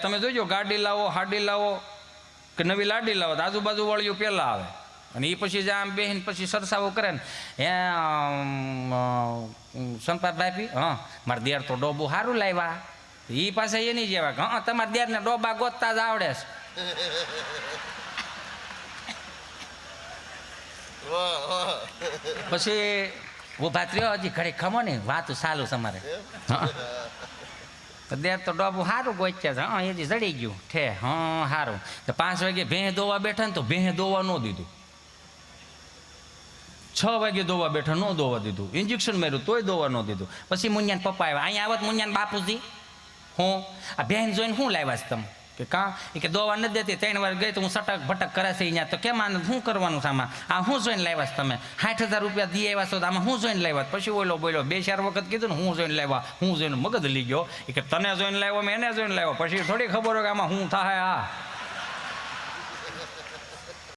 તમે જોજો ગાડી લાવો હાડી લાવો કે નવી લાડી લાવો તો આજુબાજુ વાળીઓ પહેલાં આવે અને એ પછી જે આમ બેહીને પછી સરસાવો કરે ને હે સંપાભાઈ હા મારા દેર તો ડોબું સારું લાવ્યા એ પાસે એ નહીં જેવા કે હા તમારા દેરને ડોબા ગોતતા જ આવડે છે. પછી ઉભા થયો હજી ઘડી ખમો ને વાતું ચાલુ તમારે દેર તો ડોબું સારું ગોચ્યા છે હા એથી જડી ગયું ઠે હા સારું તો 5 વાગે ભેં દોવા બેઠા ને તો ભેં દોવા ન દીધું 6 વાગે દોવા બેઠા ન દોવા દીધું ઇન્જેક્શન માર્યું તોય દોવા ન દીધું. પછી મુનિયાન પપ્પા આવ્યા અહીંયા આવત મુનિયાન બાપુજી હું આ બહેન જોઈને શું લાવ્યા છે તમે કે કાં એ કે દોવા નથી દેતી 3 વાર ગઈ તો હું સટક ભટક કરે છે અહીંયા તો કેમ આને શું કરવાનું છે આમાં આ શું જોઈને લાવ્યા છે તમે 60,000 રૂપિયા દી આવ્યા છો તો આમાં શું જોઈને લાવ્યા પછી ઓલો બોલ્યો 2-4 વખત કીધું ને હું જોઈને લાવ્યા હું જોઈને મગજ લઈ ગયો એ કે તને જોઈને લાવ્યો મેં એને જોઈને લાવ્યો પછી થોડી ખબર હોય કે આમાં શું થાય.